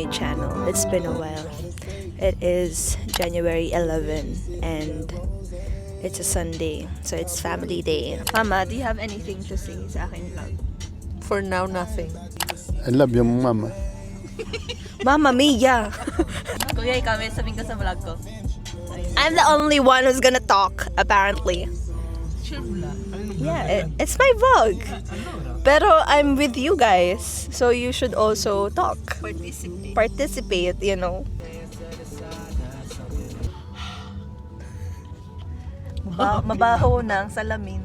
my channel. It's been a while. It is January 11 and it's a Sunday, so it's family day. Mama, do you have anything to say sa aking vlog? For now, nothing. I love you, mama. Mama Mia! Kuya, ikaw, may sabihin ka sa vlog ko. I'm the only one who's gonna talk, apparently. Yeah, it's my vlog. Pero I'm with you guys, so you should also talk. Participate, you know. Mabaho na ang salamin.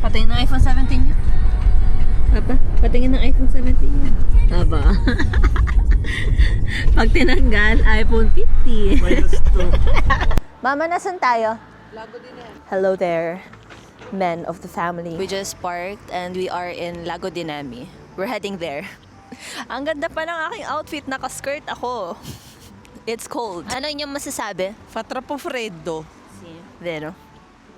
Patingin ng iPhone 17 niya. Papa, patingin ng iPhone 17 niya. Aba. Pag tinanggal, iPhone 50. Mama, nasan tayo? Hello there, men of the family. We just parked and we are in Lago Dinami. We're heading there. Ang ganda pa ng aking outfit, naka-skirt ako. It's cold. Ano inyong masasabi? Fatrapo Freddo. Vero.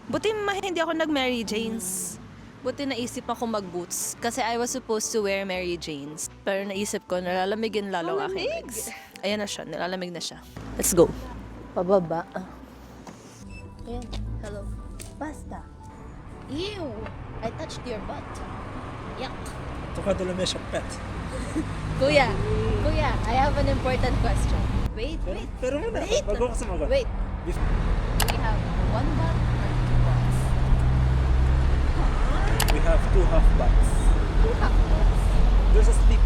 Buti hindi ako nag-Mary Janes. Buti naisip ako mag-boots. Kasi I was supposed to wear Mary Janes. Pero naisip ko, nalalamigin lalo ang aking legs. Ayan na siya, nalalamig na siya. Let's go. Pababa. Ayan. Hello. Basta. Ew! I touched your butt. Yuck. Tocado la mia chappette. Kuya, I have an important question. Wait. Pero muna, Wait. bago ka sumagot. Wait. Do we have one butt or two butts? We have two half butts. Two half butts? There's a split.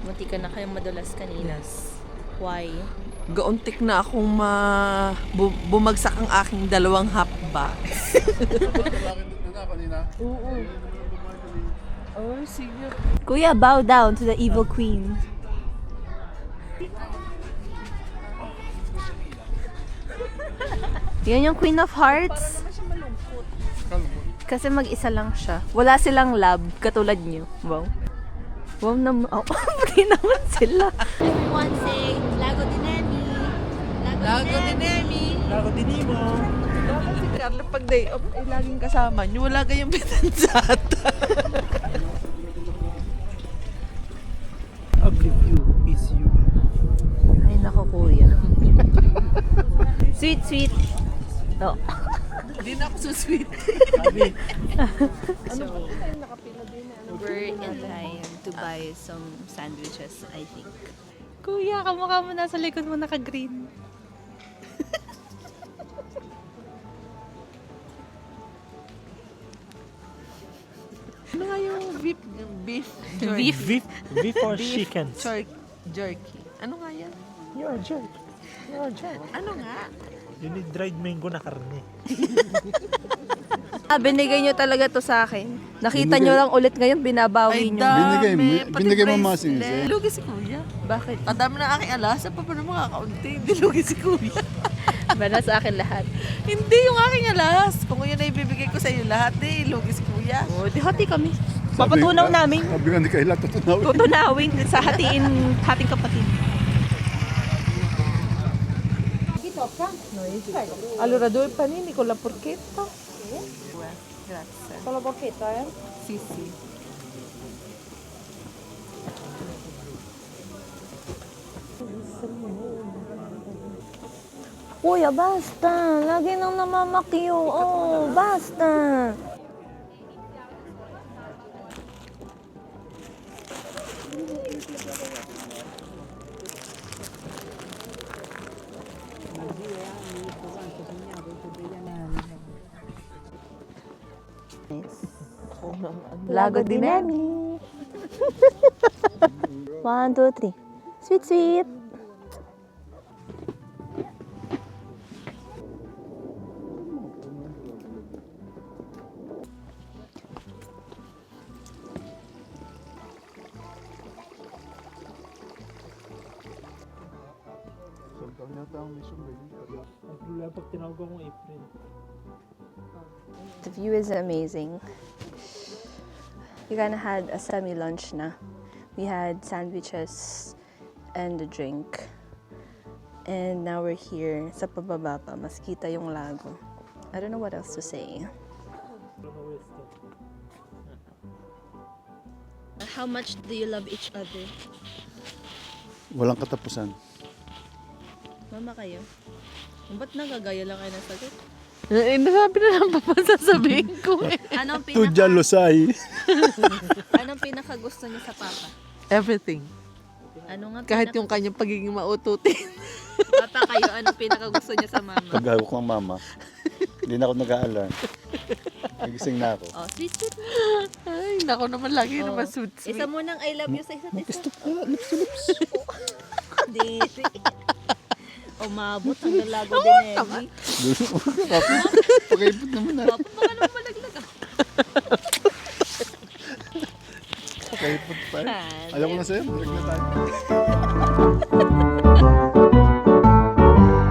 Munti ka na kayong madulas kanina. Why? Gauntik na akong bumagsak ang aking dalawang hapbacks. Oo. Oh, sige. Kuya, bow down to the evil queen. Yan yung Queen of Hearts. Kasi mag-isa lang siya. Wala silang lab, katulad niyo. Wow. Wow naman. Oh, pati naman sila. Everyone say, Lago Dinami. Lago Dinami. Lago Dinimo. Bakit si Carla pag day off ay laging kasama niyo? Wala kayong pinansata. Ugly view is you. Ay, nako kuya. Sweet. No. Hindi na ako so sweet. Sabi. So, we're in line to buy some sandwiches, I think. Kuya, kamukha mo nasa likod mo naka-green. Ano nga yung beef Beef. Beef or chickens? jerky. Ano nga yan? You're a jerk. You're a jerk. Ano nga? You need dried mango na karne. Binigay nyo talaga to sa akin. Nakita nyo lang ulit ngayon, binabawi nyo. Binigay mo mga singsing. Lugi si Kuya. Bakit? Ang dami na aking alas. Sa pa naman makakaunti. Hindi lugi si Kuya. Bala sa akin lahat. Hindi yung aking alas. Kung yun ay ibibigay ko sa iyo lahat, lugi si Kuya. O, di hati kami. Papatunaw namin. Sabi nga ni Kayla, tutunawin. Tutunawin sa hating kapatid. Allora, due panini con la porchetta. Grazie. Con la porchetta, eh? Sì. Kuya, basta. Lagi nang namamakyo. Oh, basta. Lago Dinami. 1, 2, 3. Sweet. Pag tinawag akong April. The view is amazing. We kind of had a semi-lunch na. We had sandwiches and a drink. And now we're here sa pababa pa. Mas kita yung lago. I don't know what else to say. How much do you love each other? Walang katapusan. Mama kayo? Ba't nagagaya lang kayo ng sagot? Nasabi na lang pa sasabihin ko eh. Anong Tudya Losay. anong pinaka gusto niyo sa papa? Everything. Ano nga Kahit yung kanyang pagiging maututin. Papa kayo, anong pinaka gusto niya sa mama? Pag hawak ng mama, hindi na ako nag-aalarm. Nagising na ako. Oh, sweet sweet. Ay, nako naman lagi Oh. naman sweet. Isa mo nang I love you sa isa't isa. Stop na, lips to lips. Diri. Umabot ang lalago din eh. Pakaipot naman na. Papa, baka naman malaglag ako. Pakaipot pa. Ah, Ayaw ko na sa'yo, balik na tayo.